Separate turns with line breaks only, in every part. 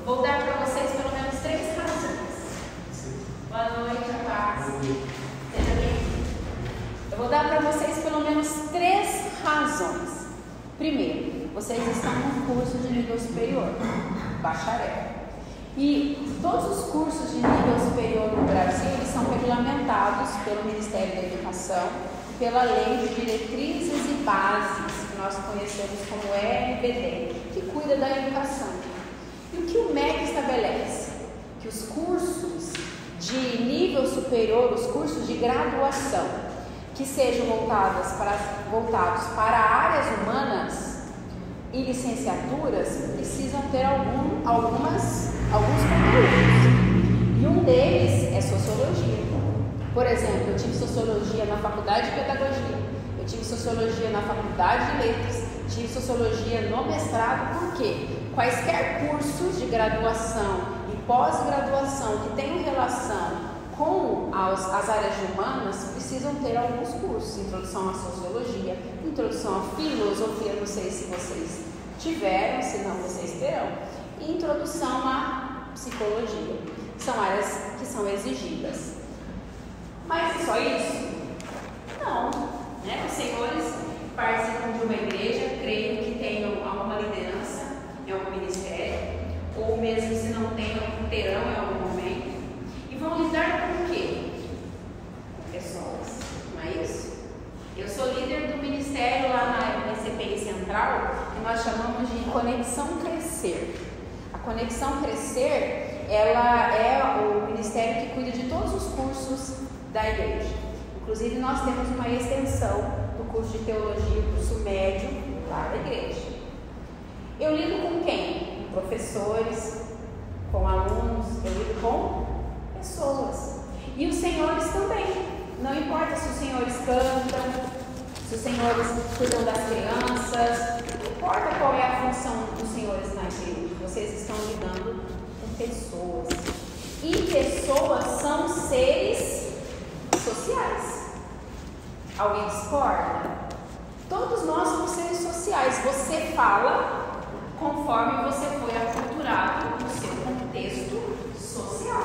Vou dar para vocês pelo menos 3 razões. Boa noite, a paz. Seja bem-vindo. Eu vou dar para vocês pelo menos 3 razões. Primeiro, vocês estão num curso de nível superior, bacharel. E todos os cursos de nível superior no Brasil, eles são regulamentados pelo Ministério da Educação, pela Lei de Diretrizes e Bases, que nós conhecemos como LBD, que cuida da educação. E o que o MEC estabelece? Que os cursos de nível superior, os cursos de graduação, que sejam voltados para áreas humanas e licenciaturas, precisam ter alguns conteúdos. E um deles é sociologia. Por exemplo, eu tive sociologia na faculdade de pedagogia, eu tive sociologia na faculdade de letras, tive sociologia no mestrado. Por quê? Quaisquer cursos de graduação e pós-graduação que tenham relação com as áreas humanas precisam ter alguns cursos: introdução à sociologia, introdução à filosofia, não sei se vocês tiveram, se não vocês terão, e introdução à psicologia. São áreas que são exigidas. Mas é só isso? Não, né? Os senhores participam de uma igreja, creio que tenham alguma liderança em algum ministério, ou mesmo se não tenham, terão em algum momento, e vão lidar com o quê? Com pessoas, não é isso? Eu sou líder do ministério lá na CPI Central, que nós chamamos de Conexão Crescer. A Conexão Crescer, ela é o ministério que cuida de todos os cursos da igreja. Inclusive, nós temos uma extensão do curso de teologia, curso médio, lá da igreja. Eu lido com quem? Com professores, com alunos, eu lido com pessoas. E os senhores também. Não importa se os senhores cantam, se os senhores cuidam das crianças, não importa qual é a função dos senhores na igreja, vocês estão lidando com pessoas. E pessoas são seres sociais. Alguém discorda? Todos nós somos seres sociais. Você fala conforme você foi aculturado no seu contexto social.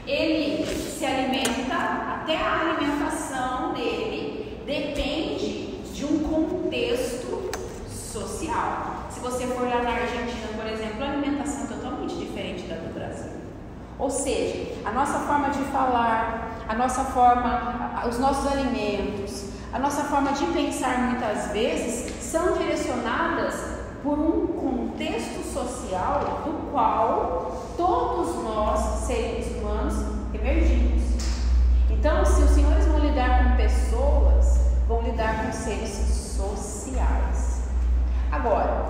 Ele se alimenta, até a alimentação dele depende de um contexto social. Se você for lá na Argentina, por exemplo, a alimentação é totalmente diferente da do Brasil. Ou seja, a nossa forma de falar, a nossa forma, os nossos alimentos, a nossa forma de pensar muitas vezes são direcionadas por um contexto social do qual todos nós, seres humanos, emergimos. Então, se os senhores vão lidar com pessoas, vão lidar com seres sociais. Agora,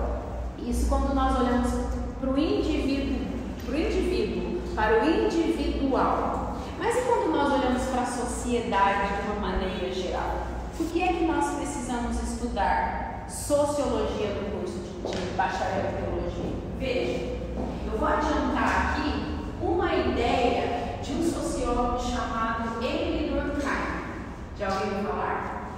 isso quando nós olhamos para o indivíduo, para o individual. Mas e quando nós olhamos para a sociedade de uma maneira geral? Por que é que nós precisamos estudar sociologia no curso de bacharel em teologia? Veja, eu vou adiantar aqui uma ideia de um sociólogo chamado Emile Durkheim. Já ouviram falar?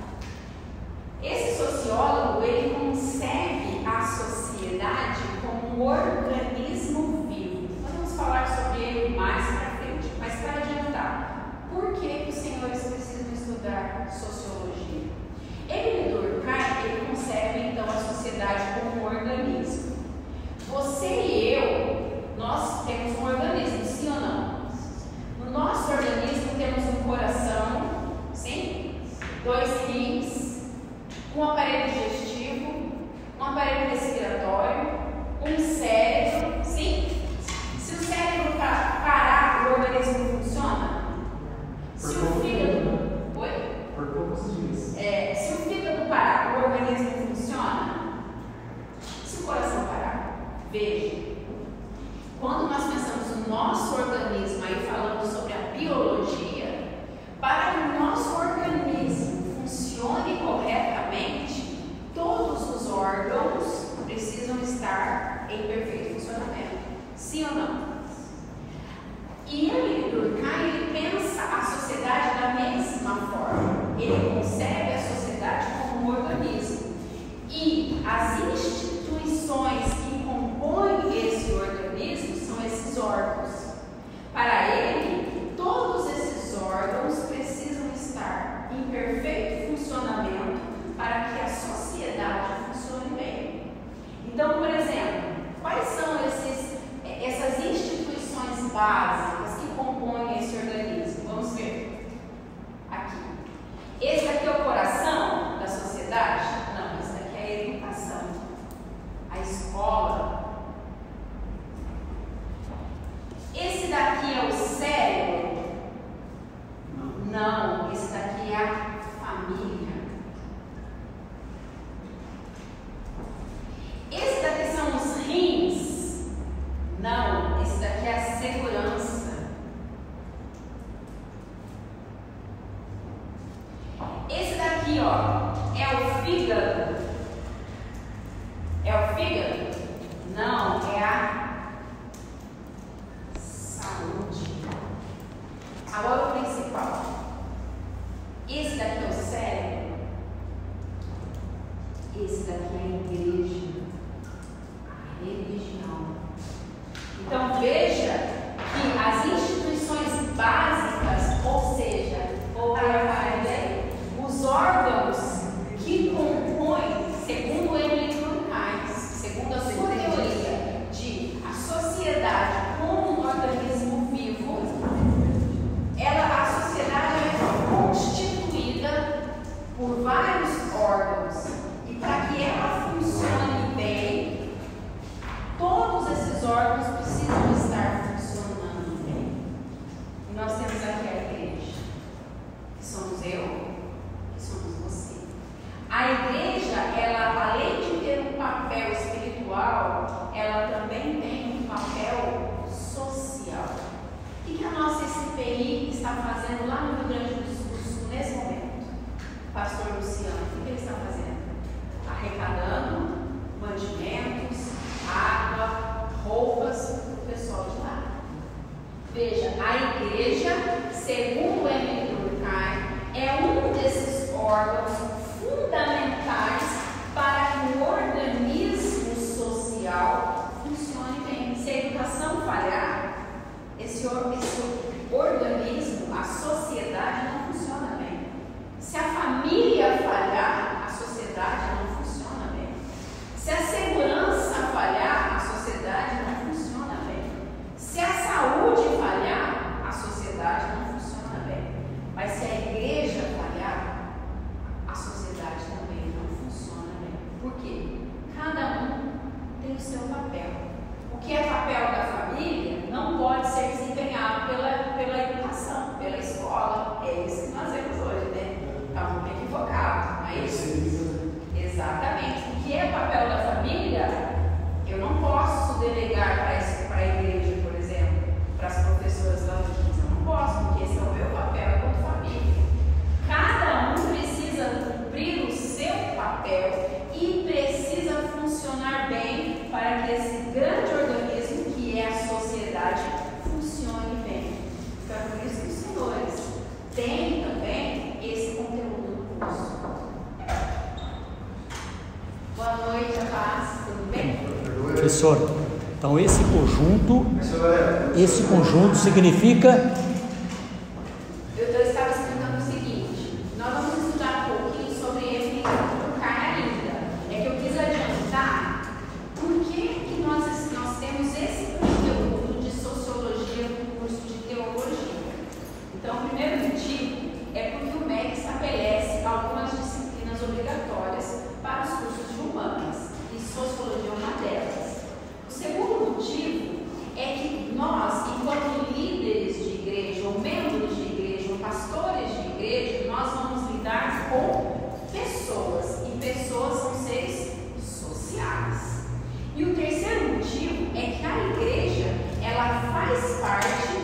Esse sociólogo, ele concebe a sociedade como um organismo vivo. Nós vamos falar sobre ele mais para frente, mas para adiantar, por que os senhores precisam estudar sociologia? Emile Durkheim, ele concebe então a sociedade como um organismo. Você e eu, nós temos um organismo, sim ou não? No nosso organismo temos um coração, sim? 2 rins, um aparelho digestivo, um aparelho respiratório, um cérebro, sim? Se o cérebro parar, o organismo funciona? Se o fígado... Oi?
Por poucos dias.
Se o fígado parar, o organismo funciona? Se o coração parar, veja, quando nós pensamos no nosso organismo, aí falando sobre a biologia, para que o nosso organismo funcione corretamente, todos os órgãos precisam estar em perfeito funcionamento. Sim ou não? E Emile Durkheim, ele pensa a sociedade da mesma forma. Ele concebe a sociedade como um organismo. E as instituições que compõem esse organismo básicas que compõem esse organismo. Vamos ver aqui. Esse daqui é o coração da sociedade? Não, esse daqui é a educação, a escola. Esse daqui é o cérebro? Não, esse daqui é a família. Esse daqui são os rins? Não, esse daqui é a segurança. Esse daqui, ó, é o fígado? É o fígado? Não, é a saúde. Agora o principal. Esse daqui é o cérebro? Esse daqui é a igreja, a religião. Então veja que as instituições básicas, ou seja, os órgãos que compõem, segundo Emily Durkheim, segundo a sua teoria de a sociedade como um organismo vivo, a sociedade é constituída por vários órgãos, e para que ela funcione bem, todos esses órgãos precisam estar funcionando bem. E nós temos aqui a igreja, que somos eu, que somos você. A igreja, ela, além de ter um papel espiritual, ela também tem um papel social. O que a nossa SPI está fazendo lá no Rio Grande do Sul nesse momento? Pastor Luciano, o que ele está fazendo? Arrecadando mantimentos, água, roupas para o pessoal de lá. Veja, a igreja, segundo Emily Durkheim, é um desses órgãos fundamentais para que o organismo social funcione bem. Se a educação falhar, esse organismo, a sociedade não funciona bem. Se a família falhar, a sociedade não funciona bem. Se a segurança falhar, a sociedade não funciona bem. Se a saúde falhar, a sociedade não funciona bem. Mas se a igreja falhar, a sociedade também não funciona bem. Por quê? Cada um tem o seu papel. O que é papel da família não pode ser desempenhado pela educação, pela escola. É isso que nós vemos hoje, né? Está muito equivocado, não é isso? Exatamente. O que é papel da família, eu não posso delegar para a igreja, por exemplo, para as professoras da UFIS. Eu não posso, porque esse é o meu papel enquanto família. Cada um precisa cumprir o seu papel e precisa funcionar bem para que esse grande organismo, que é a sociedade, funcione bem. Então é por isso que os senhores têm também esse conteúdo no curso. Boa noite, a paz, tudo bem?
Professor, então esse conjunto significa...
Eu estava explicando o seguinte, nós vamos estudar um pouquinho sobre Emily Durkheim ainda. É que eu quis adiantar por que nós temos esse conteúdo de sociologia no curso de teologia. Então, o primeiro motivo é porque o MEC estabelece algumas disciplinas obrigatórias para os cursos de humanas, e sociologia é uma delas. O segundo motivo é que nós, enquanto líderes de igreja, ou membros de igreja, ou pastores de igreja, nós vamos lidar com pessoas, e pessoas são seres sociais. E o terceiro motivo é que a igreja, ela faz parte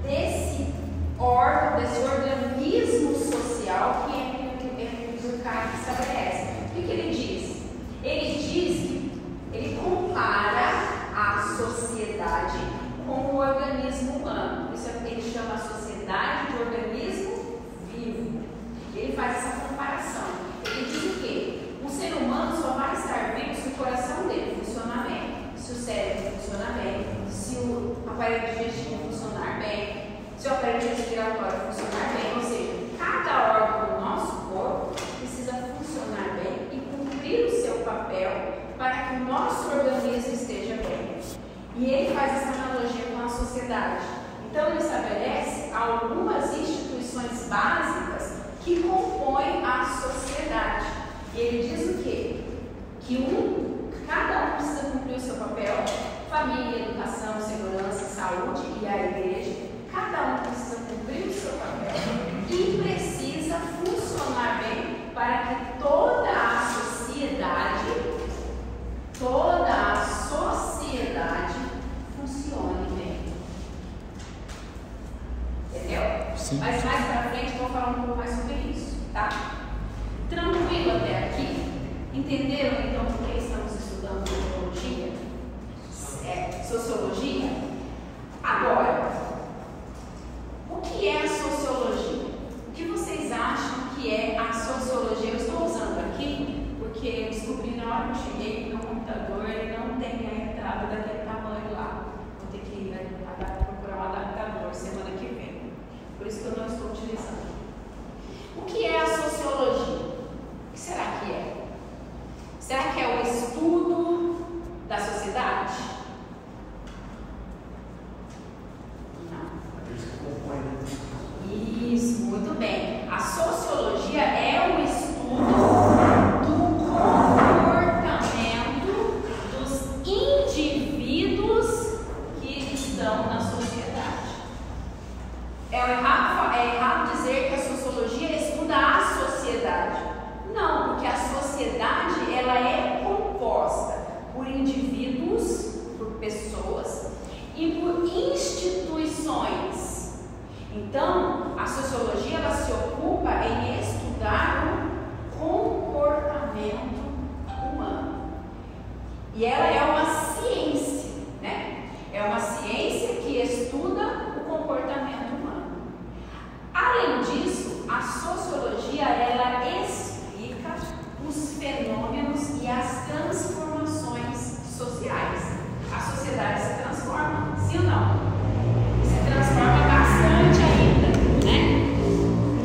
desse órgão, desse organismo social que o Durkheim estabelece. O que ele diz? Ele compara a sociedade com o organismo humano. Isso ele chama a sociedade de organismo vivo. Ele faz essa comparação. Ele diz o quê? Um ser humano só vai estar vivo se o coração dele funcionar bem, se o cérebro funcionar bem, se o aparelho digestivo funcionar bem, se o aparelho respiratório funcionar bem. Ou seja, cada órgão do nosso corpo precisa funcionar bem e cumprir o seu papel para que o nosso organismo esteja bem. E ele faz essa analogia com a sociedade. Então ele estabelece algumas instituições básicas que compõem a sociedade. E ele diz o quê? Que cada um precisa cumprir o seu papel: família, educação, segurança, saúde e a igreja. Cada um precisa cumprir o seu papel e precisa funcionar bem para que toda a sociedade funcione bem. Entendeu?
Sim.
Mas mais pra frente eu vou falar um pouco mais sobre isso, tá? Tranquilo até aqui? Entenderam então por que estamos estudando sociologia? Sociologia? Agora, o que é a sociologia? O que vocês acham que é a sociologia? Eu estou usando aqui porque eu descobri na hora que eu cheguei que meu computador ele não tem a entrada daquele tamanho lá. Vou ter que procurar um adaptador semana que vem. Por isso que eu não estou utilizando. O que é a sociologia? O que será que é? Será que é o estudo da sociedade? Isso, muito bem. A sociologia é o estudo do comportamento dos indivíduos que estão na sociedade. É errado dizer que a sociologia estuda a sociedade. Não, porque a sociedade ela é composta por indivíduos, por pessoas e por instituições. Então, a sociologia ela se ocupa em estudar o comportamento humano. E ela é uma ciência, né? É uma ciência que estuda o comportamento humano. Além disso, a sociologia ela explica os fenômenos e as transformações sociais. A sociedade se transforma, sim ou não? Se transforma bastante ainda, né?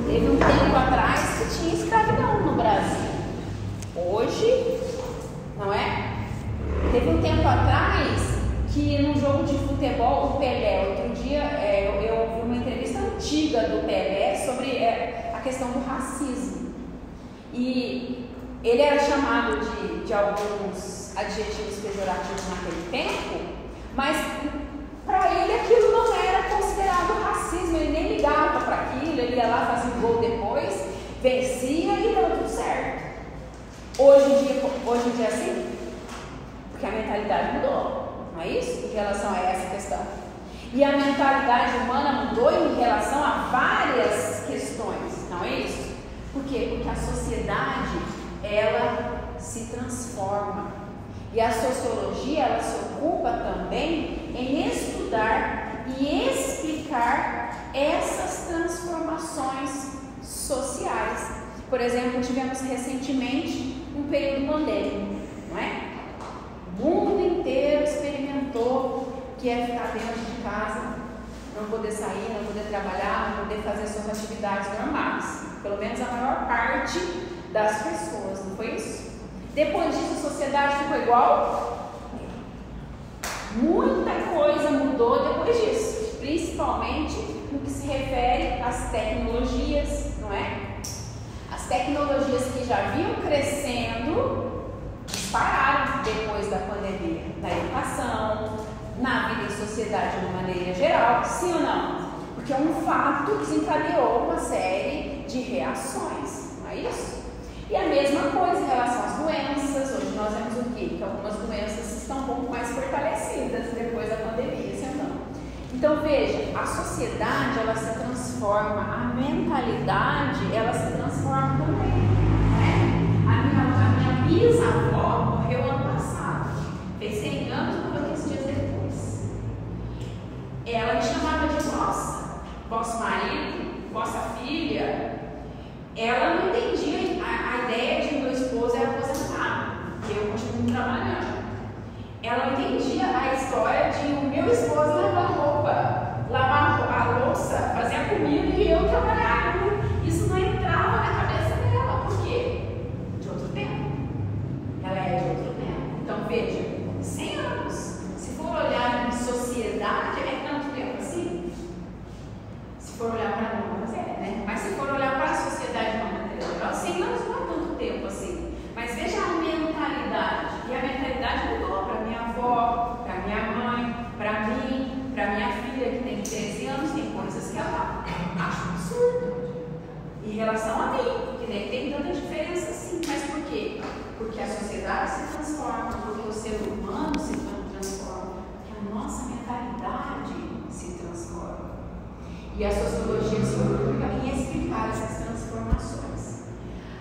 Teve um tempo atrás que tinha escravidão no Brasil. Hoje, não é? Teve um tempo atrás que num jogo de futebol, o Pelé, outro dia eu vi uma entrevista antiga do Pelé sobre a questão do racismo. E ele era chamado de alguns adjetivos pejorativos naquele tempo, mas para ele aquilo não era considerado racismo, ele nem ligava para aquilo, ele ia lá, fazia um gol depois, vencia e deu tudo certo. Hoje em dia é assim, porque a mentalidade mudou, não é isso? Em relação a essa questão. E a mentalidade humana mudou em relação a várias questões, não é isso? Por quê? Porque a sociedade, ela se transforma. E a sociologia, ela se ocupa também em estudar e explicar essas transformações sociais. Por exemplo, tivemos recentemente um período pandêmico, não é? O mundo inteiro experimentou o que é ficar dentro de casa, não poder sair, não poder trabalhar, não poder fazer suas atividades normais. Pelo menos a maior parte das pessoas, não foi isso? Depois disso, a sociedade ficou igual? Muita coisa mudou depois disso, principalmente no que se refere às tecnologias, não é? As tecnologias que já vinham crescendo dispararam depois da pandemia, na educação, na vida em sociedade de uma maneira geral, sim ou não? Porque é um fato que desencadeou uma série de reações, não é isso? E a mesma coisa em relação às doenças. Hoje nós vemos o quê? Que algumas doenças estão um pouco mais fortalecidas depois da pandemia, sim ou não? Então veja, a sociedade ela se transforma, a mentalidade ela se transforma também, né? A minha bisavó morreu ano passado, fez 100 anos, morreu 15 dias depois. Ela me chamava de vosso marido, vossa filha. Ela não entendia a ideia de que meu esposo era aposentado, que eu continuo trabalhando. Ela não entendia a história de o meu esposo lavar roupa, lavar a louça, fazer a comida e eu trabalhar. Isso não entrava na cabeça dela. Por quê? De outro tempo. Ela é em relação a mim, porque nem tem tanta diferença assim. Mas por quê? Porque a sociedade se transforma, porque o ser humano se transforma, porque a nossa mentalidade se transforma. E a sociologia se preocupa em explicar essas transformações.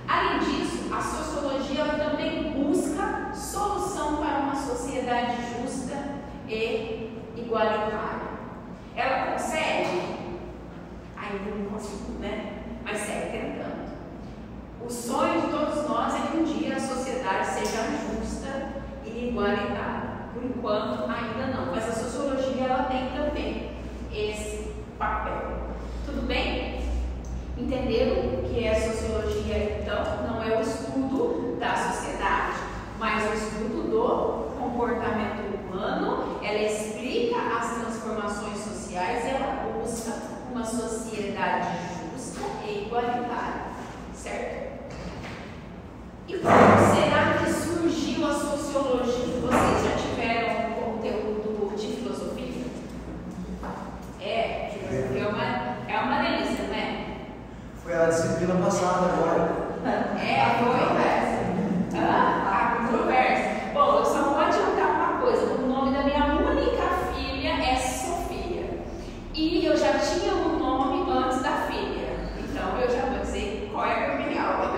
Além disso, a sociologia também busca solução para uma sociedade justa e igualitária. Ela consegue? Ainda não consigo, né? Mas segue tentando. O sonho de todos nós é que um dia a sociedade seja justa e igualitária. Por enquanto, ainda não. Mas a sociologia ela tem também esse papel. Tudo bem? Entenderam o que é sociologia, então? Não é o estudo da sociedade, mas o estudo do comportamento humano. Ela explica as transformações sociais e ela busca uma sociedade justa e igualitária, certo? E como será que surgiu a sociologia? Vocês já tiveram um conteúdo de filosofia? Filosofia é uma delícia, não é?
Foi a disciplina passada agora.
Foi a conversa. Bom, eu só vou adiantar uma coisa. O nome da minha única filha é Sofia. E eu já tinha um nome antes da filha. Então eu já vou dizer qual é a minha aula.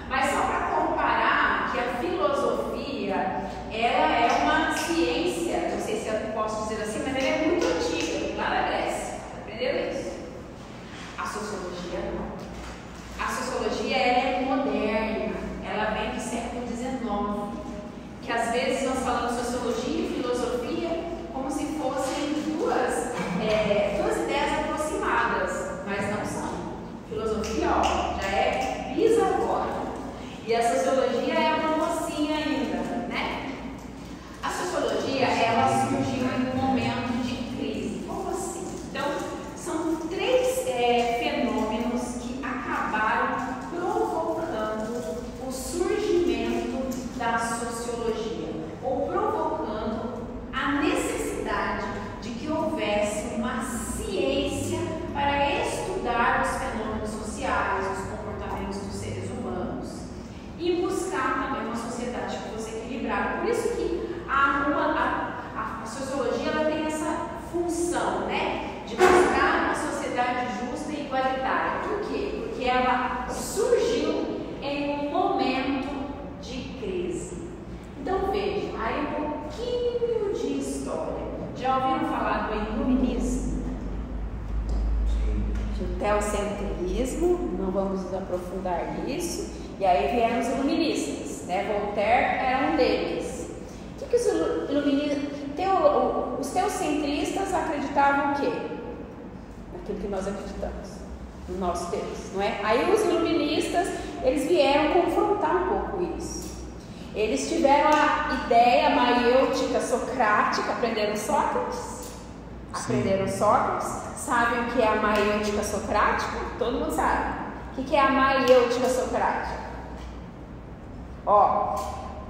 Mas só para comparar que a filosofia, ela é uma ciência, não sei se eu posso dizer assim, mas ela é muito antiga, lá na Grécia. Aprenderam isso? A sociologia não. A sociologia ela é moderna, ela vem do século XIX, que às vezes nós falamos sociologia e filosofia como se fossem duas ideias aproximadas, mas não são. Filosofia, já é bisavó, e a sociologia é uma mocinha ainda, né? A sociologia, ela surgiu em um momento de crise. Como assim? Então, são três fenômenos que acabaram provocando o surgimento da sociologia, ou provocando a necessidade de que houvesse uma ciência para estudar os fenômenos sociais, os comportamentos dos seres humanos e buscar também uma sociedade que fosse equilibrada. Por isso que a sociologia ela tem essa função, né, de buscar uma sociedade justa e igualitária. Por quê? Porque ela surgiu em um momento de crise. Então vejam, aí um pouquinho de história. Já ouviram falar do iluminismo? Do teocentrismo, não vamos nos aprofundar nisso. E aí vieram os iluministas, né? Voltaire era um deles. O que os iluministas... Os teocentristas acreditavam o quê? Naquilo que nós acreditamos, no nosso Deus, não é? Aí os iluministas, eles vieram confrontar um pouco isso. Eles tiveram a ideia maiêutica socrática, aprenderam Sócrates? Aprenderam Sócrates? Sabem o que é a maiêutica socrática? Todo mundo sabe. O que é a maiêutica socrática?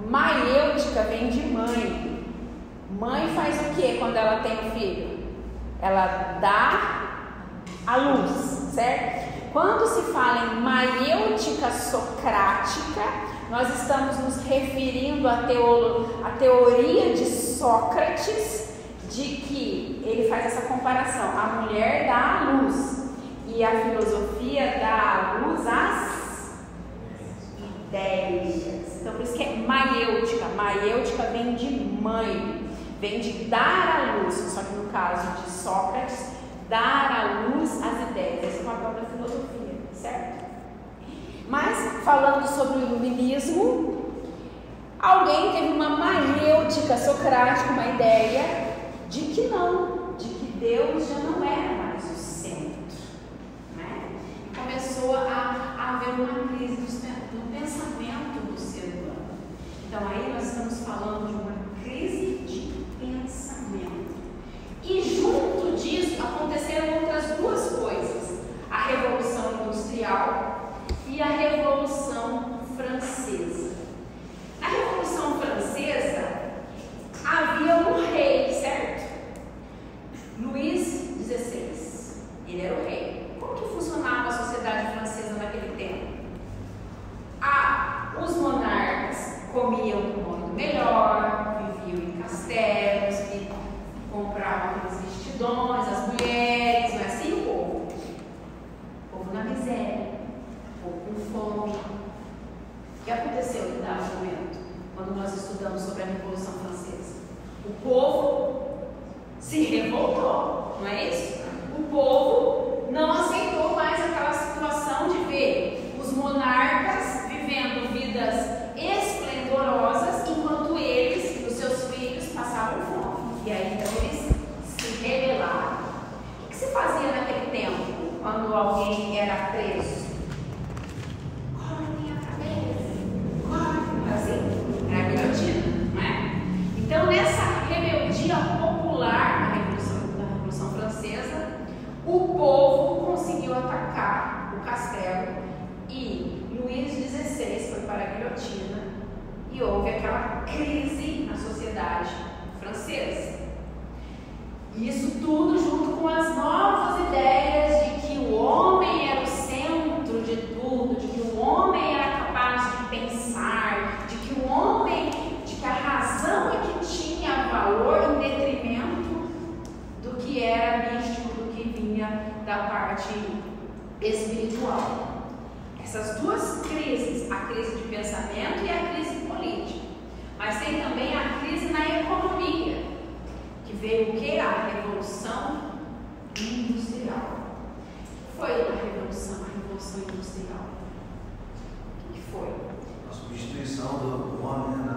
Maiêutica vem de mãe. Mãe faz o que quando ela tem um filho? Ela dá a luz, certo? Quando se fala em maiêutica socrática, nós estamos nos referindo à teoria de Sócrates, de que ele faz essa comparação: a mulher dá a luz e a filosofia dá a luz às ideias. Então por isso que é maiêutica. Maiêutica vem de mãe, vem de dar a luz, só que no caso de Sócrates, dar a luz às ideias. Esse é o papel da filosofia, certo? Mas, falando sobre o iluminismo, alguém teve uma maiêutica socrática, uma ideia de que não, de que Deus já não era mais o centro, né? Começou a haver uma crise no pensamento do ser humano. Então aí nós estamos falando de uma crise de pensamento. E junto disso aconteceram outras duas coisas: a Revolução Industrial e a Revolução Francesa. Na Revolução Francesa havia um rei, certo? se revoltou, não é isso? O povo não aceitou mais aquela situação de ver os monarcas vivendo vidas esplendorosas enquanto eles e os seus filhos passavam fome. E aí então eles se rebelaram. O que se fazia naquele tempo quando alguém era preso? Cortem a cabeça, cortem, assim, era a guilhotina, não é? Então nessa rebeldia popular, na Revolução Francesa, o povo conseguiu atacar o castelo e Luís XVI foi para a guilhotina e houve aquela crise na sociedade francesa. Isso tudo junto com as novas ideias de que o homem era o centro de tudo, de que o homem era capaz de pensar, de que o homem, de que a razão é que tinha valor em detrimento do que era místico, do que vinha da parte espiritual. Essas duas crises, a crise de pensamento e a crise política. Mas tem também a crise na economia, que veio o que? A Revolução Industrial. Foi a Revolução Industrial. O que foi?
A substituição do homem, né,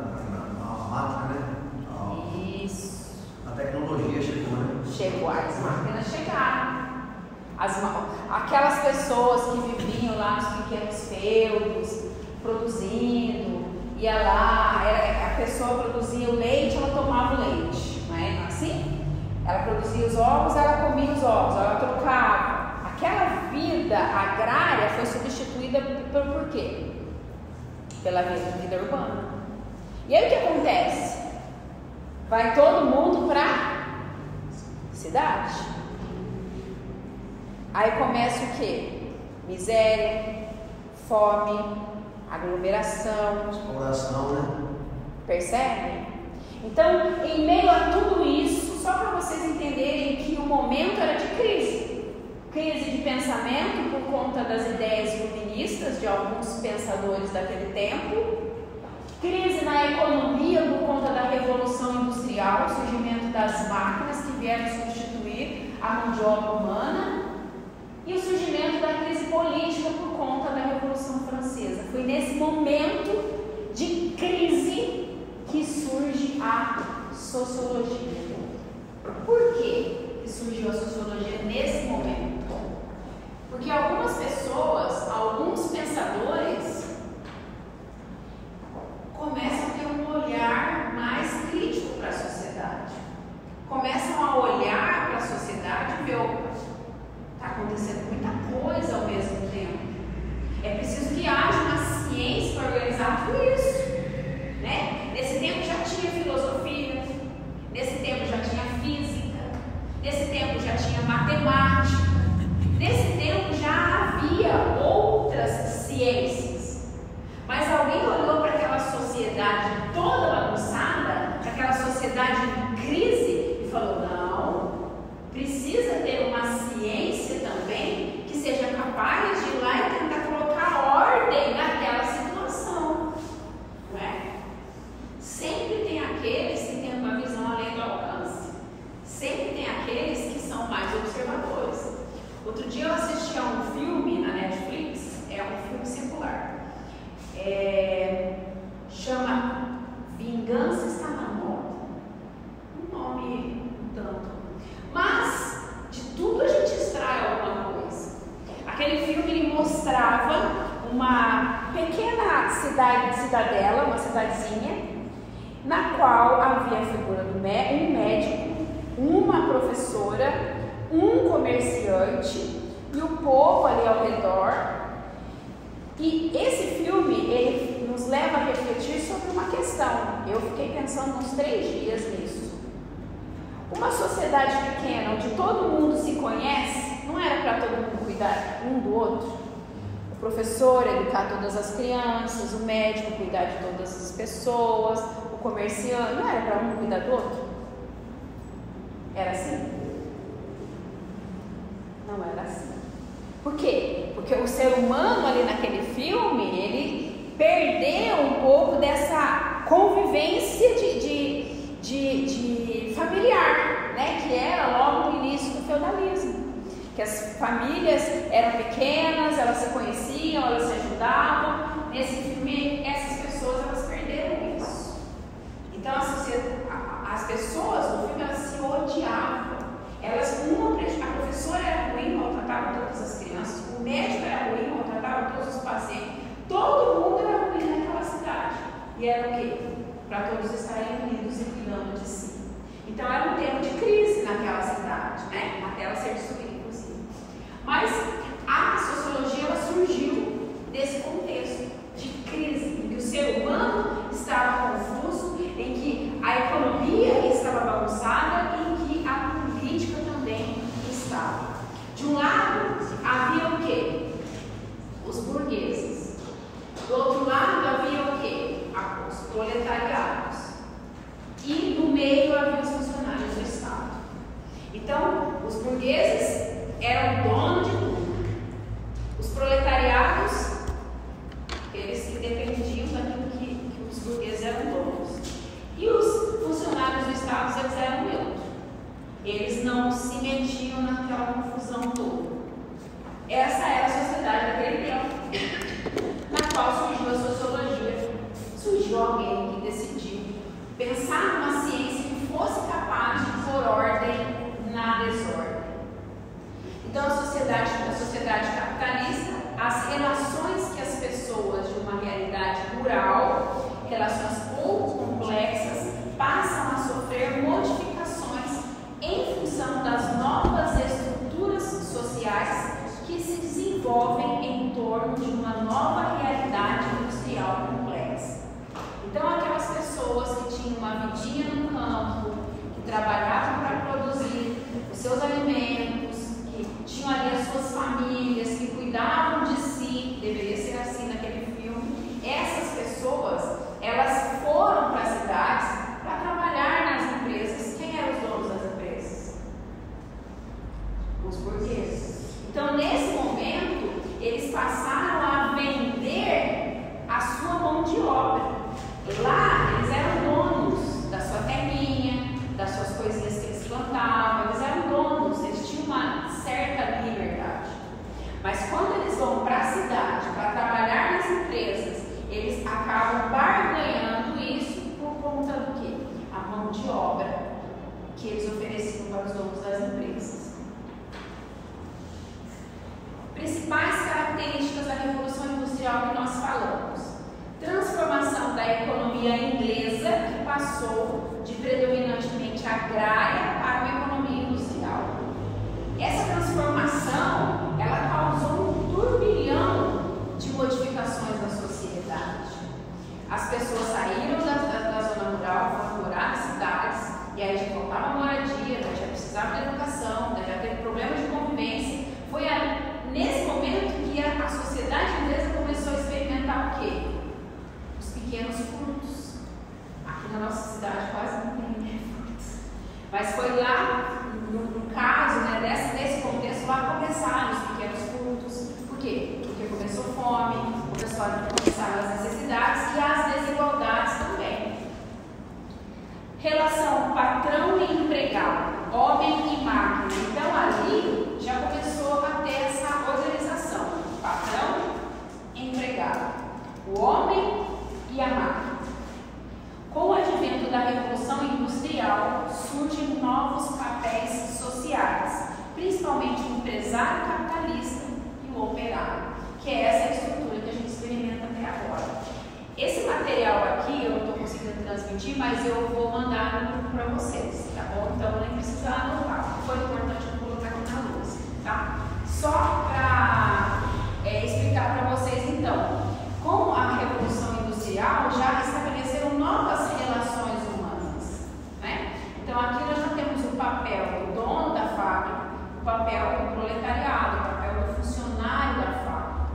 na máquina, né?
Isso.
A tecnologia chegou, né?
Chegou, as máquinas chegaram. Aquelas pessoas que viviam lá nos pequenos feudos, produzindo, ia lá, a pessoa produzia o leite, ela tomava o leite, não é assim? Ela produzia os ovos, ela comia os ovos, ela trocava. Aquela vida agrária foi substituída por quê? Pela vida urbana. E aí o que acontece? Vai todo mundo para cidade. Aí começa o quê? Miséria, fome, aglomeração,
exploração, né?
Percebe? Então, em meio a tudo isso, só para vocês entenderem que o momento era de crise. Crise de pensamento por conta das ideias iluministas de alguns pensadores daquele tempo. Crise na economia por conta da Revolução Industrial, o surgimento das máquinas que vieram substituir a mão de obra humana. E o surgimento da crise política por conta da Revolução Francesa. Foi nesse momento de crise que surge a sociologia. Por que surgiu a sociologia nesse momento? Porque algumas pessoas, alguns pensadores, começam a ter um olhar mais crítico para a sociedade. Começam a olhar para a sociedade e ver, opa, está acontecendo muita coisa ao mesmo tempo. É preciso que haja uma ciência para organizar tudo isso, né? Nesse tempo já tinha filosofia, nesse tempo já tinha física, nesse tempo já tinha matemática, nesse tempo já havia outras ciências. Mas alguém olhou para aquela sociedade toda bagunçada, para aquela sociedade em crise e falou: não, precisa ter uma ciência também que seja capaz de ir lá e tentar colocar ordem naquela situação, não é? Sempre tem aqueles que têm uma visão além do alcance, sempre tem aqueles que são mais observadores. Outro dia eu assisti a um filme na Netflix, é um filme circular, chama Vingança Está na Moda, um nome um tanto, mas de tudo a gente extrai alguma coisa. Aquele filme ele mostrava uma pequena cidadela, uma cidadezinha, na qual havia a figura de um médico, uma professora, um comerciante e o povo ali ao redor. E esse filme ele nos leva a refletir sobre uma questão. Eu fiquei pensando uns 3 dias nisso. Uma sociedade pequena, onde todo mundo se conhece, não era para todo mundo cuidar um do outro? O professor educar todas as crianças, o médico cuidar de todas as pessoas, o comerciante, não era para um cuidar do outro? Era assim? Não era assim. Por quê? Porque o ser humano ali naquele filme, ele perdeu um pouco dessa convivência de familiar, né? Que é que as famílias eram pequenas, elas se conheciam, elas se ajudavam. Nesse filme, essas pessoas elas perderam isso. Então as pessoas no filme elas se odiavam. A professora era ruim, maltratava todas as crianças, o médico era ruim, maltratava todos os pacientes, todo mundo era ruim naquela cidade. E era o quê? Para todos estarem unidos e cuidando de si. Então era um tempo de crise naquela cidade, né? Até ela ser destruída, inclusive. Mas a sociologia ela surgiu desse contexto de crise, em que o ser humano estava confuso, em que a economia estava bagunçada e em que a política também estava. De um lado havia o quê? Os burgueses. Do outro lado havia o quê? Os proletariados. E no meio havia os funcionários do Estado. Então, os burgueses eram donos de tudo. Os proletariados, eles se dependiam daquilo que os burgueses eram donos. E os funcionários do Estado, eles eram neutros. Eles não se metiam naquela confusão toda. Essa era a sociedade daquele tempo, na qual surgiu a sociologia. Surgiu alguém que decidiu pensar numa ciência que fosse capaz de pôr ordem na desordem. Então, a sociedade capitalista, as relações que as pessoas de uma realidade rural, relações pouco complexas, passam a sofrer modificações em função das novas estruturas sociais que se desenvolvem em torno de uma nova realidade industrial complexa. Então, aquelas pessoas que tinham uma vidinha no campo, que trabalhavam para produzir os seus alimentos, que tinham ali as suas famílias, que cuidavam de si, deveria ser assim naquele filme, essas pessoas, elas foram para as cidades para trabalhar nas empresas. Quem eram os donos das empresas? Os burgueses. Então, nesse momento, eles passaram a vender a sua mão de obra. Lá, eles eram donos da sua terrinha, das suas coisinhas que eles plantavam, eles eram donos, eles tinham uma certa liberdade. Mas quando eles vão para a cidade, para trabalhar nas empresas, eles acabam barganhando isso por conta do quê? A mão de obra que eles ofereciam para os donos das empresas. Principais características da Revolução Industrial que nós falamos. Transformação da economia inglesa, que passou de predominantemente agrária para uma economia industrial. Essa transformação, ela causou um turbilhão de modificações na sociedade. As pessoas saíram da zona rural, foram morar nas cidades, e aí já faltava moradia, já precisava de educação, já teve problema de convivência. Foi nesse momento que a sociedade inglesa começou a experimentar o quê? Os pequenos furtos. Aqui na nossa cidade quase não tem furtos. Mas foi lá, no caso, né, nesse contexto, lá começaram os pequenos furtos. Por quê? Porque começou fome, começaram as necessidades e as desigualdades também. Relação patrão e empregado, homem e máquina. Então ali já começou a ter essa organização: patrão e empregado, o homem e a máquina. Com o advento da Revolução Industrial, surgem novos papéis sociais, principalmente o empresário capitalista e o operário, que é essa estrutura que a gente experimenta até agora. Esse material aqui eu não estou conseguindo transmitir, mas eu vou mandar no grupo para vocês, tá bom? Então nem precisa anotar. Foi importante eu colocar aqui na luz, tá? Só para explicar para vocês então, com a Revolução Industrial já estabeleceram novas relações humanas, né? Então aqui nós já temos o papel do dono da fábrica, o papel do proletariado, o papel do funcionário da fábrica.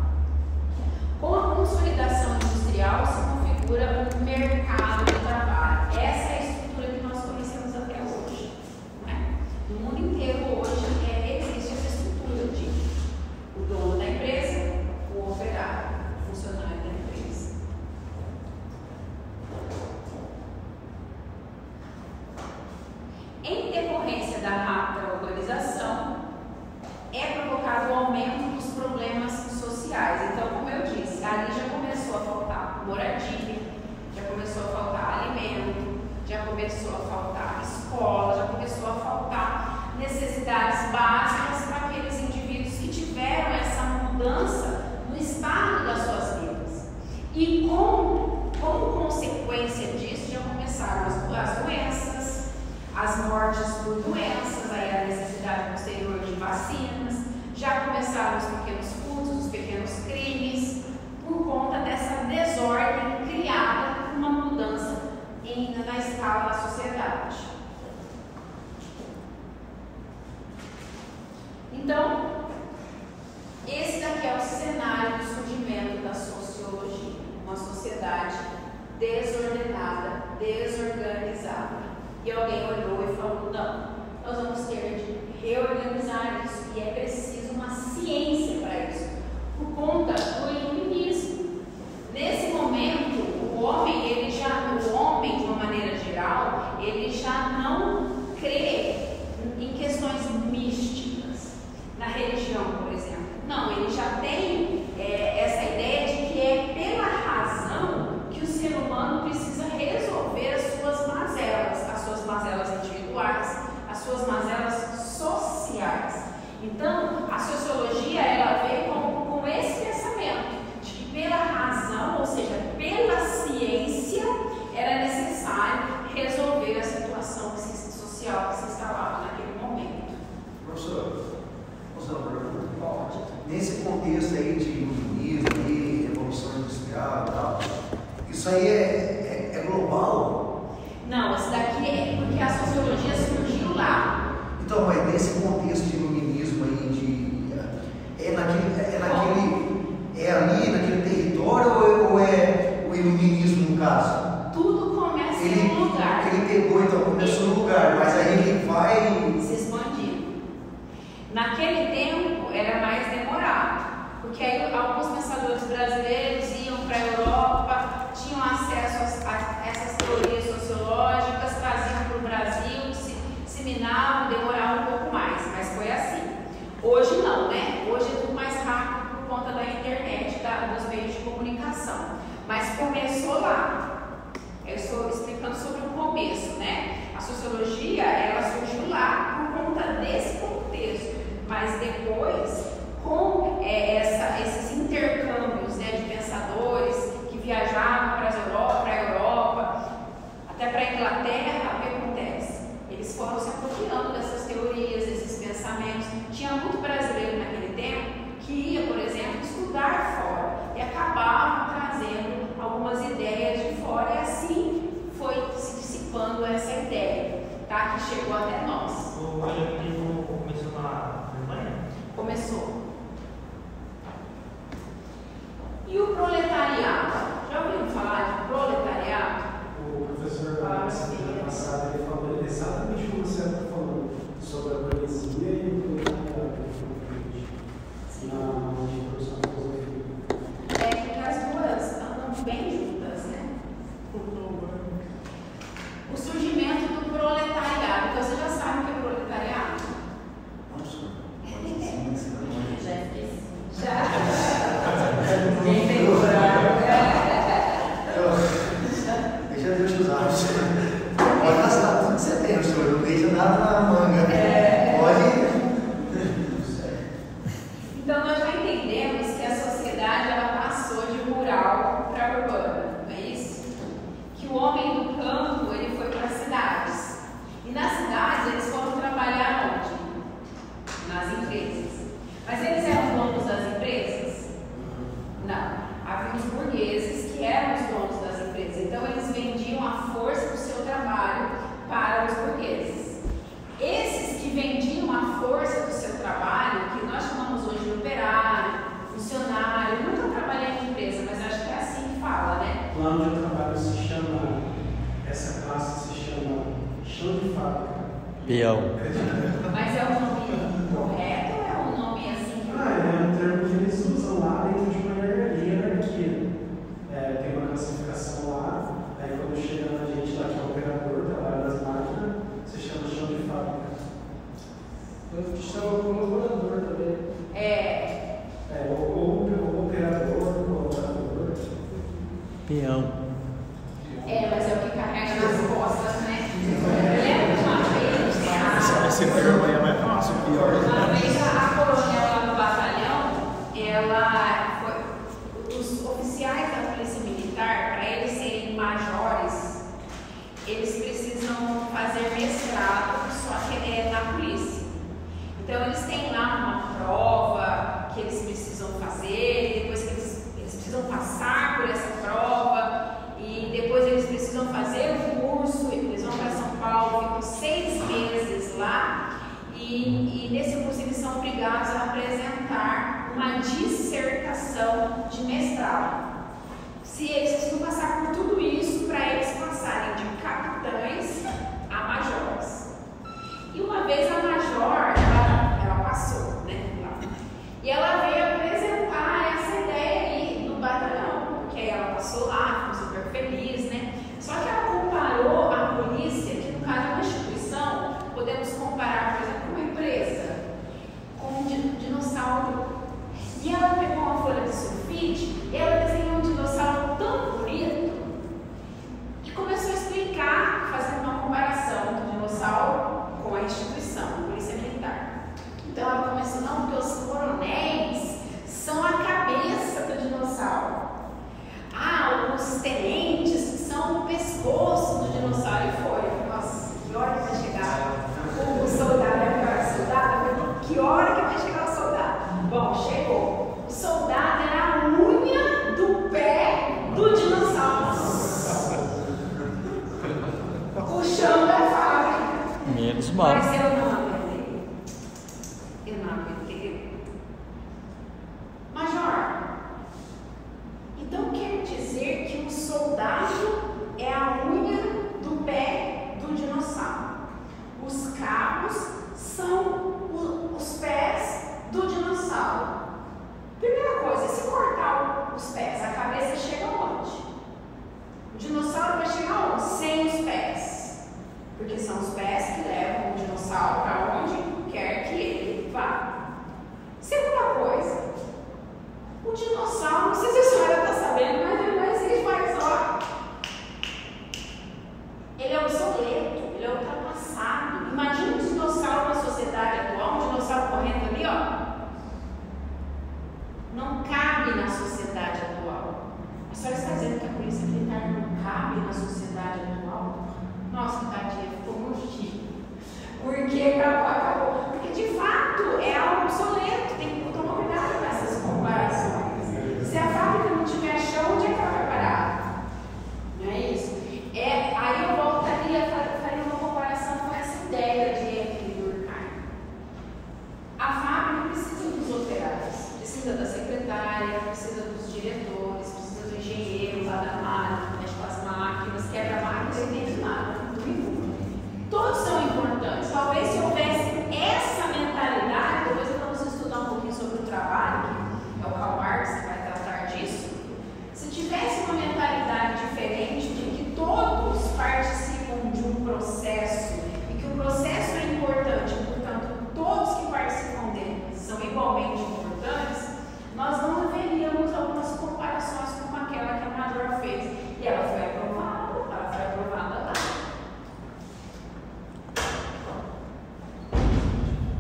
Com a consolidação industrial se configura o mercado de trabalho. Essa é a estrutura que nós conhecemos até hoje, né? No mundo inteiro hoje existe essa estrutura de o dono da empresa, o operário, o funcionário da empresa. Em decorrência da rápida urbanização, é aprendizagem posterior de vacinas, já começaram os pequenos furtos, os pequenos crimes, por conta dessa desordem criada por uma mudança na escala da sociedade. Então, esse daqui é o cenário do surgimento da sociologia, uma sociedade desordenada, desorganizada. E alguém olhou e falou, não, nós vamos ter de reorganizar isso, e é preciso uma ciência para isso, por conta do iluminismo. Nesse momento, o homem, de uma maneira geral, ele já não crê em questões místicas, na religião, por exemplo. Não, ele já tem essa ideia de que é pela razão que o ser humano precisa resolver as suas mazelas individuais, as suas mazelas sociais. Então, a sociologia, ela veio com esse pensamento de que pela razão, ou seja, pela ciência, era necessário resolver a situação social que se instalava naquele momento.
Professor, nesse contexto aí de iluminismo, de revolução industrial e tal, isso aí é global?
Não, isso daqui é porque a sociologia surgiu lá.
Então, mas nesse contexto de iluminismo aí, é ali naquele território ou é o iluminismo no caso?
Tudo começa em um lugar.
Ele pegou, então, começou no lugar, mas aí ele vai
se expandindo. Naquele tempo era mais demorado, porque aí alguns pensadores brasileiros iam para a Europa, tinham acesso a essas teorias sociológicas, traziam para o Brasil, se disseminavam, demoravam um pouco mais, mas foi assim. Hoje não, né? Hoje é tudo mais rápido por conta da internet, dos meios de comunicação. Mas começou lá. Eu estou explicando sobre o começo, né? A sociologia, ela surgiu lá por conta desse contexto, mas depois, com esses intercâmbios, né, de pensadores que viajavam para a Europa, até para a Inglaterra, o que acontece? Eles foram se apropriando dessas teorias, desses pensamentos. Tinha muito brasileiro naquele tempo que ia, por exemplo, estudar fora e acabavam trazendo algumas ideias de fora, e assim foi se dissipando essa ideia, tá? Que chegou até nós.
O iluminismo começou na Alemanha?
Começou. E o proletariado? Já ouviram falar de proletariado?
O professor na semana passada ele falou exatamente como você está falando, sobre a burguesia e o proletariado na introdução da filosofia.
É que as duas andam bem juntas, né? O surgimento do proletariado. Então você já sabe o que é proletariado? Já. Quem tem
Deixa Deus te usar. Pode gastar tudo que você tem, senhor. Não deixa nada na manga. Pode.
Então nós já entendemos que a sociedade ela passou de rural para urbana, não é isso? Que o homem do campo ele foi para as cidades. E nas cidades eles foram trabalhar onde? Nas empresas. Mas eles eram donos das empresas? Não. Havia os burgueses que eram os donos das empresas. Então eles vendiam a força do seu trabalho para os burgueses. Esses que vendiam a força do seu trabalho, que nós chamamos hoje de operário, funcionário, eu nunca trabalhei em empresa, mas acho que é assim que fala, né?
Lá onde eu trabalho essa classe se chama chão de fábrica.
Peão.
Mas é o nome correto ou é um nome assim?
É um termo que eles usam lá dentro de uma hierarquia. Tem uma classificação lá, aí quando chega na gente lá que é o operador, trabalha nas máquinas, se chama chão de fábrica. Eu te chamo colaborador também. O operador, o colaborador.
Peão.
Mas é o que carrega nas costas, né? Lembra de uma vez?
Esse termo aí é mais fácil, pior.
Uma vez a coronel lá no batalhão, os oficiais da polícia militar, para eles serem majores, eles precisam fazer mestrado, só que é na polícia. Então eles têm lá uma prova que eles precisam fazer, depois que eles precisam passar por essa prova e depois eles precisam fazer o curso, eles vão para São Paulo, ficam 6 meses lá e nesse curso eles são obrigados a apresentar uma dissertação de mestrado. Se eles precisam passar por tudo isso para eles passarem de capitães a majores. E uma vez a major, ela passou, né? E ela veio apresentar essa ideia aí no batalhão, porque ela passou lá, ficou super feliz, né? Só que ela comparou a polícia, que no caso é uma instituição, podemos comparar, por exemplo, uma empresa, com um dinossauro. E ela pegou uma folha de sulfite e ela desenhou um dinossauro tão bonito que começou a explicar, fazendo uma comparação do dinossauro com a instituição, a Polícia Militar. Então ela começou, não, porque os coronéis são a cabeça do dinossauro. Ah, os tenentes são o pescoço do dinossauro. E foi. Nossa, que hora que vai chegar o soldado? Né? Soldado, que hora que vai chegar o soldado? Bom, chegou. O soldado era a unha do pé do dinossauro. O chão da fábrica.
Menos mal.
Mas eu não aguentei. Eu não aguentei. Major, então quer dizer que o soldado é a unha do pé do dinossauro. Os cabos são os pés do dinossauro. Primeira coisa, se cortar os pés, a cabeça chega onde? O dinossauro vai chegar onde? Sem os pés. Porque são os pés que levam o dinossauro para onde quer que ele vá. Segunda coisa, o dinossauro, não sei se a senhora está sabendo, mas ele não existe mais, ó. Ele é obsoleto, ele é ultrapassado. Imagina um dinossauro na sociedade atual, um dinossauro correndo ali, ó. Não cabe na sociedade atual. A senhora está dizendo que a Polícia Militar não cabe na sociedade atual? Nossa, tadinha, ficou murchinho. Porque acabou. Porque de fato é algo obsoleto. Tem que tomar cuidado com essas comparações. Se a fábrica não tiver chão, onde é que ela vai parar? Não é isso? Aí eu voltaria a fazer uma comparação com essa ideia de equilíbrio Durkheim. A fábrica precisa dos operários, precisa da secretária, precisa dos diretores, precisa do engenheiro lá da máquina, mexe com as máquinas, quebra a máquina e não entende nada. Todos são importantes. Talvez se houvesse essa mentalidade, depois vamos estudar um pouquinho sobre o trabalho, que é o Karl Marx que vai tratar disso. Se tivesse uma mentalidade diferente de que todos participam de um processo e que o processo é importante, portanto, todos que participam dele são igualmente importantes, nós não haveríamos algumas comparações como aquela que a Major fez. E ela foi aprovada lá.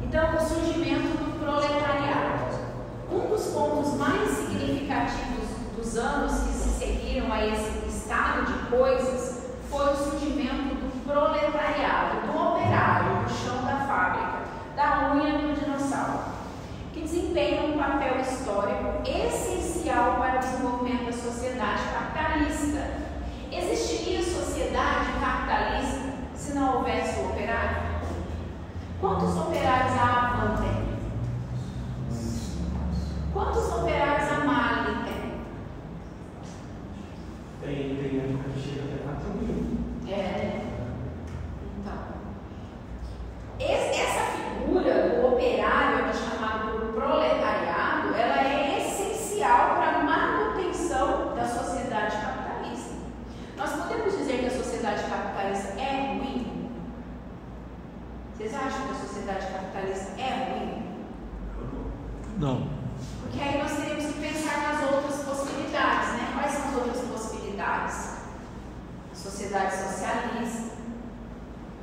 Então, o surgimento do proletariado. Um dos pontos mais significativos dos anos que se seguiram a esse estado de coisas foi o surgimento do proletariado, do operário, do chão da fábrica, da unha do dinossauro, que desempenha um papel histórico essencial para o desenvolvimento da sociedade capitalista. Existiria sociedade capitalista se não houvesse o operário? Quantos operários a Avan tem? Quantos operários a Mali tem?
Tem época que chega até 4.000.
Então, essa figura do operário, que é chamado por proletariado, ela é essencial para a manutenção da sociedade capitalista. Nós podemos dizer que a sociedade capitalista é ruim? Vocês acham que a sociedade capitalista é ruim?
Não.
Porque aí nós teríamos que pensar nas outras possibilidades, né? Quais são as outras possibilidades? A sociedade socialista,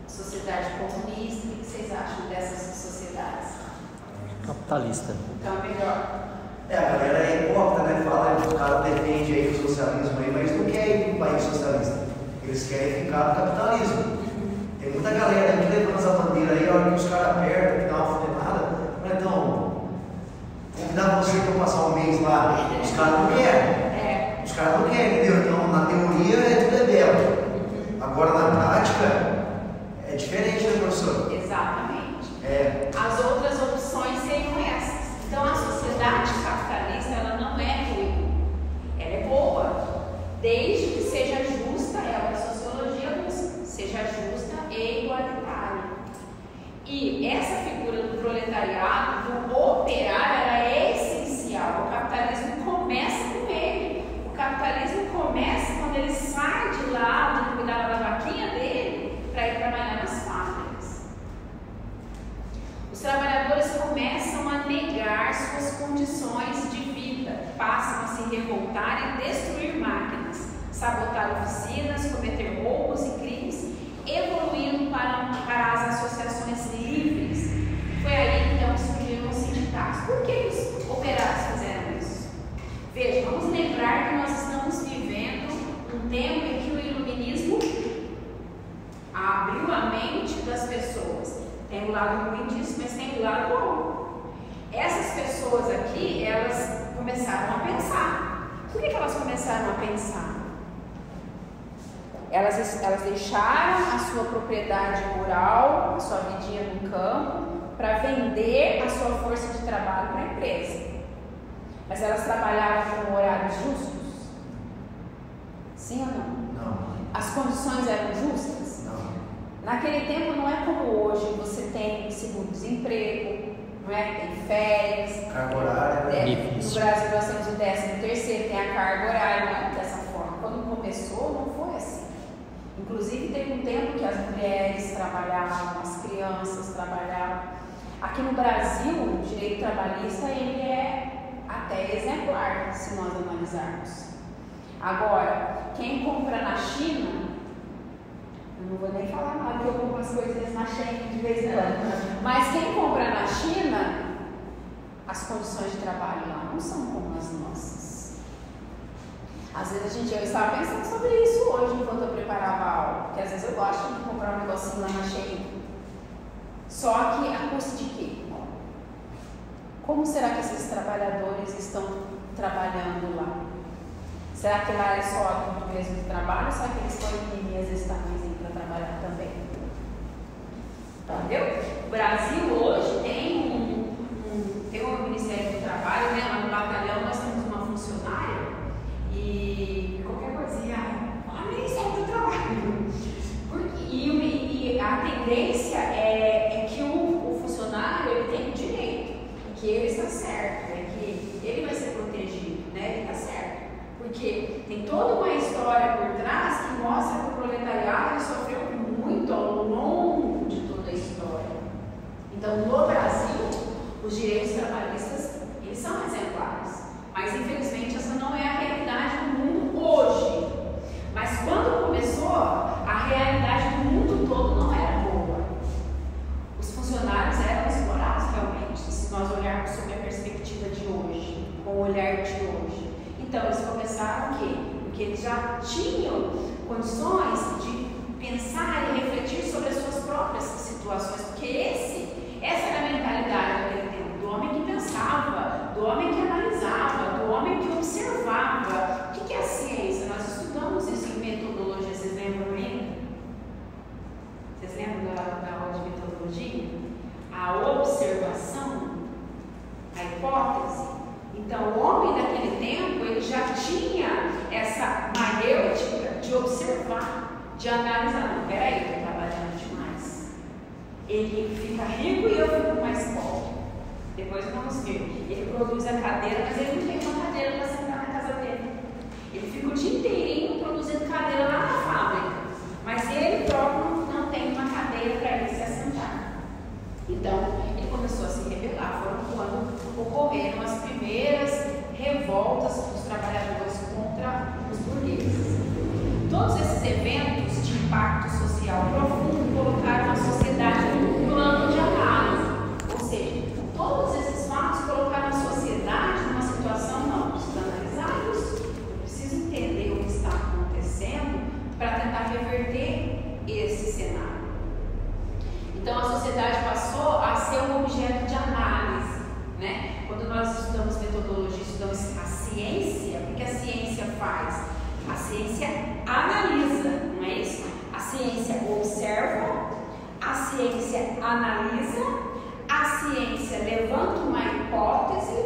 a sociedade comunista. O que vocês acham dessas sociedades?
Capitalista.
Então é melhor.
A galera é hipócrita, né? Fala que o cara defende aí o socialismo aí, mas não quer ir para um país socialista. Eles querem ficar no capitalismo. Tem muita galera aí que levanta essa bandeira aí, a hora que os caras apertam, que dá uma funilada, caras não querem. Os caras não querem, entendeu? Então, na teoria, tudo é belo. Agora, na prática, é diferente, né, professor?
Exatamente.
As
outras opções seriam essas. Então, a sociedade capitalista, ela não é ruim. Ela é boa, desde que seja justa, é o que a sociologia busca, seja justa e igualitária. E essa figura do proletariado, do operário, ela é essencial. O capitalismo começa com ele. O capitalismo começa quando ele sai de lá, onde cuidava da vaquinha dele, para ir trabalhar nas fábricas. Os trabalhadores começam a negar suas condições de vida, passam a se revoltar e destruir máquinas, sabotar oficinas, cometer roubos e crimes, evoluindo para as associações livres. Foi aí então que surgiram os sindicatos. Por que os operários fizeram isso? Veja, vamos lembrar que nós estamos vivendo um tempo em que o iluminismo abriu a mente das pessoas. Tem o lado ruim disso, mas tem o lado bom. Essas pessoas aqui, elas começaram a pensar. Por que elas começaram a pensar? Elas deixaram a sua propriedade rural, a sua vidinha no campo, para vender a sua força de trabalho para a empresa. Mas elas trabalhavam com horários justos? Sim ou não?
Não.
As condições eram justas?
Não.
Naquele tempo não é como hoje, você tem seguro-desemprego, não é? Tem férias.
Carga horária.
No Brasil nós temos o 13º, tem a carga horária, não é dessa forma. Quando começou, não foi assim. Inclusive teve um tempo que as mulheres trabalhavam, as crianças trabalhavam. Aqui no Brasil, o direito trabalhista ele é até exemplar, se nós analisarmos. Agora, quem compra na China, eu não vou nem falar nada, porque eu compro as coisas na China de vez em quando, mas quem compra na China, as condições de trabalho lá não são como as nossas. Às vezes eu estava pensando sobre isso hoje, enquanto eu preparava a aula, porque às vezes eu gosto de comprar um negocinho lá na China. Só que a custa de quê? Como será que esses trabalhadores estão trabalhando lá? Será que lá é só adulto mesmo que trabalha ou será que eles estão em às vezes também para trabalhar também? Entendeu? O Brasil hoje tem um Ministério do Trabalho, né? Lá no batalhão nós temos uma funcionária e qualquer coisinha, Ministério do Trabalho. E a tendência é que o funcionário ele tem direito, que ele está certo, que ele vai ser protegido, né? Ele está certo. Porque tem toda uma história por trás que mostra que o proletariado sofreu muito ao longo de toda a história. Então, no Brasil, os direitos trabalhistas, eles são exemplares. Mas, infelizmente, essa não é a realidade do mundo hoje. Mas, quando começou, a realidade do mundo todo não era boa. Os funcionários eram explorados realmente, se nós olharmos sobre a perspectiva de hoje, com o olhar de hoje. Então, eles começaram o quê? Porque eles já tinham condições de pensar e refletir sobre as suas próprias situações, porque essa era a mentalidade daquele tempo, do homem que pensava, do homem que analisava, do homem que observava. O que é a ciência? Nós estudamos isso em metodologia, vocês lembram ainda? Vocês lembram da aula de metodologia? A observação, a hipótese. Então, o homem daquele tempo, ele já tinha essa maiêutica de observar, de analisar. Não, peraí, estou trabalhando demais. Ele fica rico e eu fico mais pobre. Depois vamos ver. Ele produz a cadeira, mas ele não tem uma cadeira para sentar na casa dele. Ele fica o dia inteirinho produzindo cadeira lá na fábrica, mas ele próprio não tem uma cadeira para ele se assentar. Então, ele começou a se rebelar. Foram quando ocorreram as primeiras revoltas dos trabalhadores contra os burgueses. Todos esses eventos de impacto social profundo colocaram a sociedade num plano de análise. Ou seja, todos esses fatos colocaram a sociedade numa situação, não, preciso analisar isso, eu preciso entender o que está acontecendo para tentar reverter esse cenário. Então, a sociedade passou a ser um objeto de análise, né? Quando nós estudamos metodologia, estudamos a ciência,
ciência analisa, não é isso? A ciência observa, a ciência analisa, a ciência levanta uma hipótese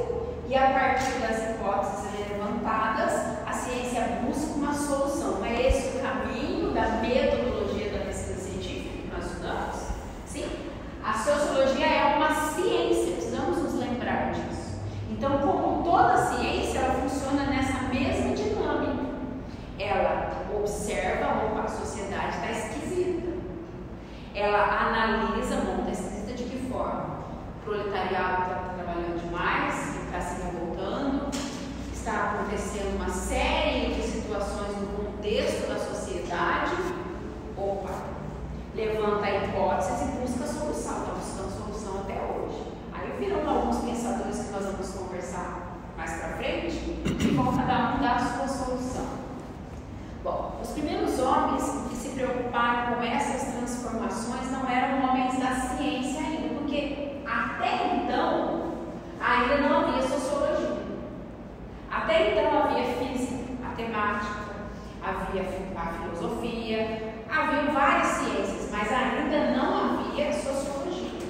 e a partir das hipóteses levantadas, a ciência busca uma solução. Não é esse o caminho da metodologia da pesquisa científica que nós estudamos? Sim? A sociologia é uma ciência, precisamos nos lembrar disso. Então, como toda ciência, ela funciona nessa mesma dinâmica. Ela observa, opa, a sociedade está esquisita. Ela analisa, bom, está esquisita de que forma? O proletariado está trabalhando demais, está se revoltando, está acontecendo uma série de situações no contexto da sociedade. Opa, levanta a hipótese e busca a solução, está buscando solução até hoje. Aí viram alguns pensadores que nós vamos conversar mais para frente e vão cada um dar a sua solução. Bom, os primeiros homens que se preocuparam com essas transformações não eram homens da ciência ainda, porque até então ainda não havia sociologia. Até então havia física, matemática, havia a filosofia, havia várias ciências, mas ainda não havia sociologia.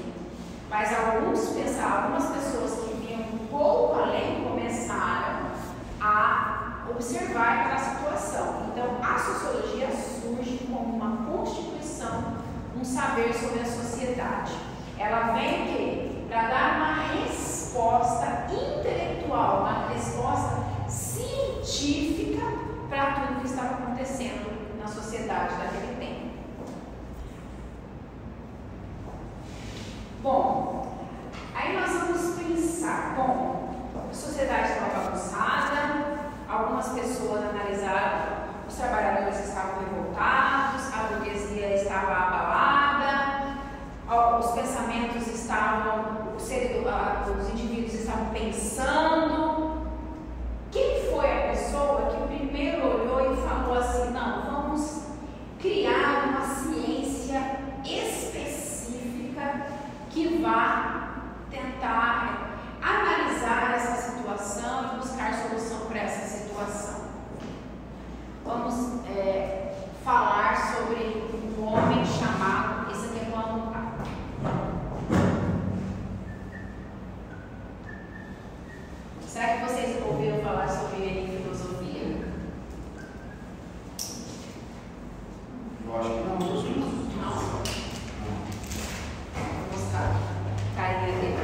Mas algumas pessoas que vinham um pouco além começaram a observar aquela situação. Então, a sociologia surge como uma constituição, um saber sobre a sociedade. Ela vem para dar uma resposta intelectual, uma resposta científica para tudo que estava acontecendo na sociedade daquele tempo. Bom, aí nós vamos pensar, a sociedade estava bagunçada, algumas pessoas analisaram, os trabalhadores estavam revoltados, a burguesia estava abalada, os pensamentos estavam, os indivíduos estavam pensando. Quem foi a pessoa que primeiro olhou e falou assim, não, vamos criar uma ciência específica que vá tentar analisar essa situação e buscar solução para essa situação? Vamos falar sobre um homem chamado, esse aqui é o ano. Será que vocês ouviram falar sobre ele em filosofia?
Eu acho que não.
Não. Vou mostrar a carinha dele.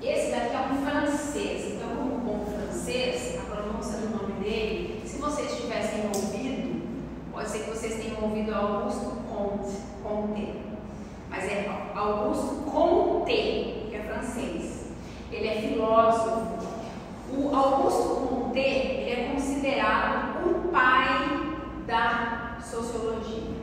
Esse daqui é um francês. Então, como bom francês, a pronúncia do nome dele, se vocês tivessem ouvido, pode ser que vocês tenham ouvido Auguste Comte, mas é Auguste Comte, que é francês. Ele é filósofo. O Auguste Comte, ele é considerado o pai da sociologia.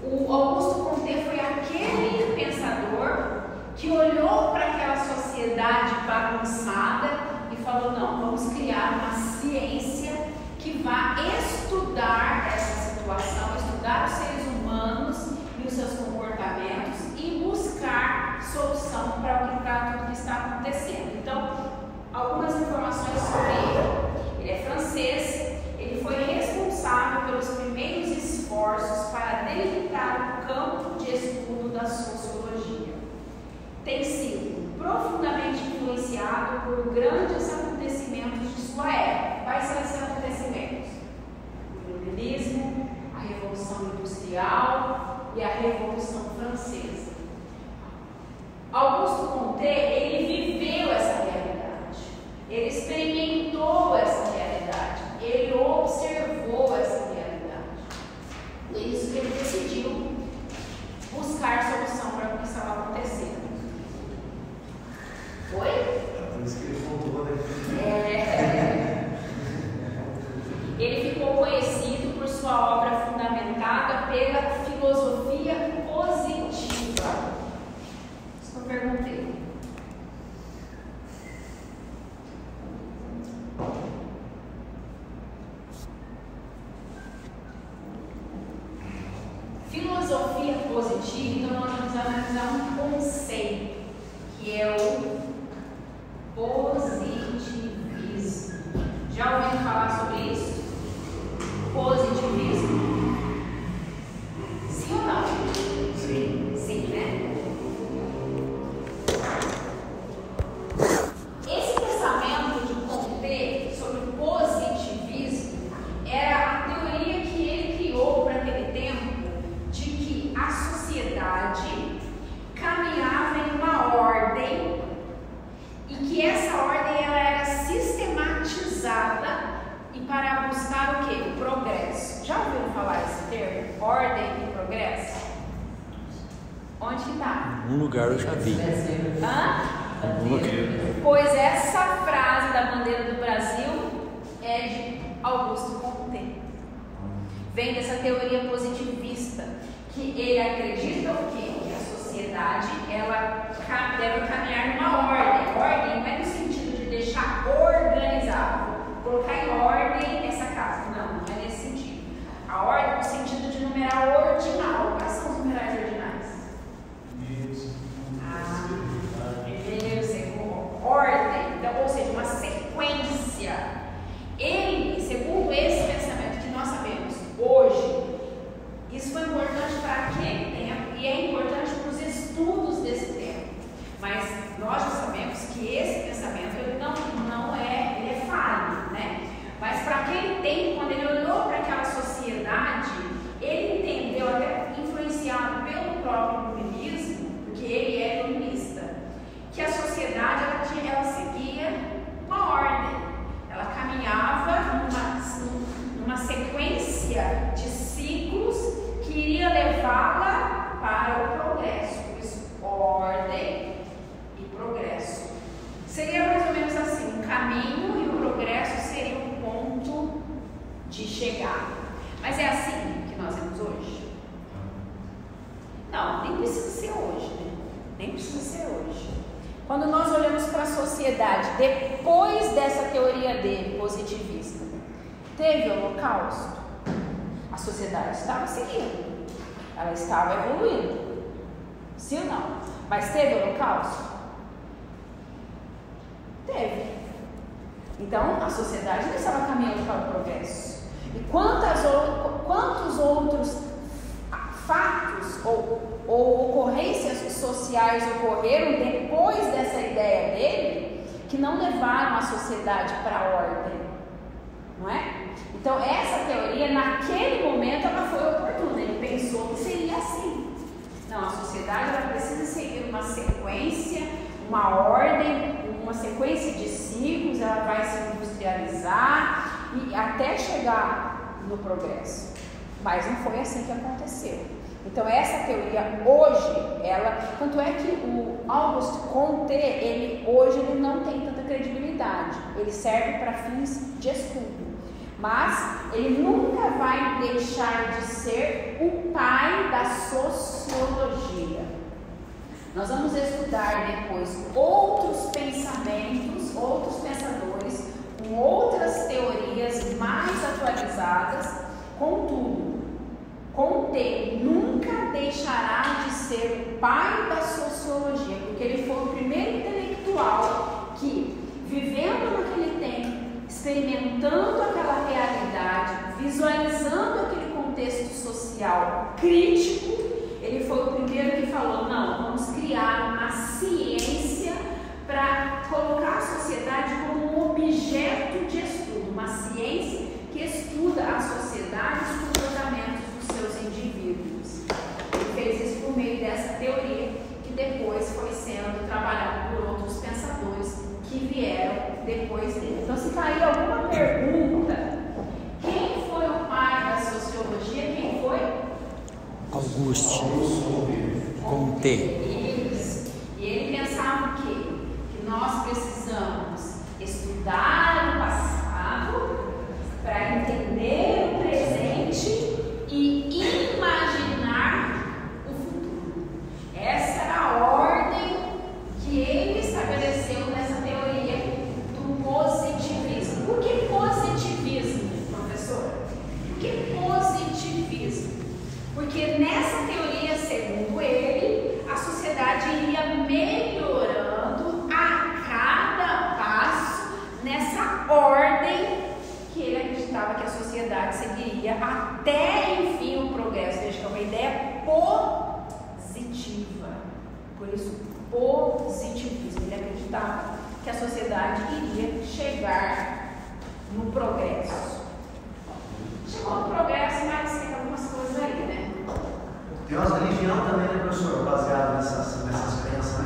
O Auguste Comte foi aquele pensador que olhou para aquela sociedade bagunçada e falou, não, vamos criar uma ciência que vá estudar essa situação, estudar os seres humanos e os seus comportamentos e buscar solução para tudo que está acontecendo. Então, algumas informações sobre ele. Ele é francês, ele foi responsável pelos primeiros esforços para delimitar o campo de estudo da sociologia. Tem sido profundamente influenciado por grandes acontecimentos de sua época. Quais são esses acontecimentos? O iluminismo, a Revolução Industrial e a Revolução Francesa. Auguste Comte, ele viveu essa realidade, ele experimentou essa realidade, ele observou essa realidade. E isso que ele decidiu buscar solução para o que estava acontecendo. Oi?
Por isso que ele voltou, né?
Ele ficou conhecido por sua obra fundamentada pela filosofia positiva. Isso que eu perguntei. Filosofia positiva, então nós vamos analisar um conceito, que é o positivismo. Já ouviram falar sobre isso? Positivismo? Sim ou não?
Sim.
Sim, né? Esse pensamento de Comte sobre o positivismo era a teoria que ele criou para aquele tempo de que a sociedade caminhava em uma ordem e que essa ordem ela era sistematizada e para buscar o quê? O progresso. Já ouviram falar esse termo? Ordem e progresso? Onde que está?
Em um lugar eu já vi.
Hã?
Em um lugar.
Pois essa frase da bandeira do Brasil é de Augusto Comte. Vem dessa teoria positivista, que ele acredita o quê? Que a sociedade ela deve caminhar numa ordem. Ordem não é no sentido de deixar organizado, colocar em ordem essa casa. Não, não é nesse sentido. A ordem no sentido de numeral ordinal. Quais são os numerais ordinais? Ordem, então, ou seja, uma sequência. Ele, segundo esse pensamento que nós sabemos hoje, isso foi importante para aquele tempo e é importante para os estudos desse tempo. Mas nós já sabemos que esse pensamento ele não é, ele é falho, né? Mas para aquele tempo, quando ele olhou para aquela sociedade, ele entendeu, até influenciado pelo próprio iluminismo, porque ele é iluminista, que a sociedade ela seguia uma ordem, ela caminhava numa sequência de ciclos que iria levá-la para o progresso. Por isso, ordem e progresso. Seria mais ou menos assim, um caminho e o progresso seria o ponto de chegada. Mas é assim que nós vemos hoje? Não, nem precisa ser hoje, né? Nem precisa ser hoje. Quando nós olhamos para a sociedade, depois dessa teoria dele, positivista, teve holocausto? A sociedade estava seguindo, ela estava evoluindo, sim ou não? Mas teve holocausto? Teve. Então, a sociedade não estava caminhando para o progresso. E quantos outros fatos ou ocorrências sociais ocorreram depois dessa ideia dele que não levaram a sociedade para a ordem, não é? Então essa teoria naquele momento ela foi oportuna, ele pensou que seria assim. Não, a sociedade ela precisa seguir uma sequência, uma ordem, uma sequência de ciclos, ela vai se industrializar e até chegar no progresso. Mas não foi assim que aconteceu. Então essa teoria hoje, tanto é que o Auguste Comte, hoje ele não tem tanta credibilidade, ele serve para fins de estudo, mas ele nunca vai deixar de ser o pai da sociologia. Nós vamos estudar depois outros pensamentos, outros pensadores, com outras teorias mais atualizadas, contudo, Comte nunca deixará de ser o pai da sociologia, porque ele foi o primeiro intelectual que, vivendo naquele tempo, experimentando aquela realidade, visualizando aquele contexto social crítico, ele foi o primeiro que falou: não, vamos criar uma ciência para colocar a sociedade como um objeto de estudo, uma ciência que estuda a sociedade e os comportamentos seus indivíduos. Ele fez isso por meio dessa teoria que depois foi sendo trabalhada por outros pensadores que vieram depois dele. Então, se cair alguma pergunta, quem foi o pai da sociologia? Quem foi?
Auguste Comte.
Isso. E ele pensava o quê? Que nós precisamos estudar o passado para entender o presente e imaginar o futuro. Essa era a ordem que ele estabeleceu nessa teoria do positivismo. Por que positivismo, professor? Por que positivismo? Porque nessa teoria, segundo ele, a sociedade que a sociedade seguiria até, enfim, o progresso. Veja que é uma ideia positiva. Por isso, positivismo. Ele acreditava que a sociedade iria chegar no progresso. Chegou no progresso, mas tem algumas coisas aí, né?
Tem umas religiões também, né, professor, baseadas nessas crenças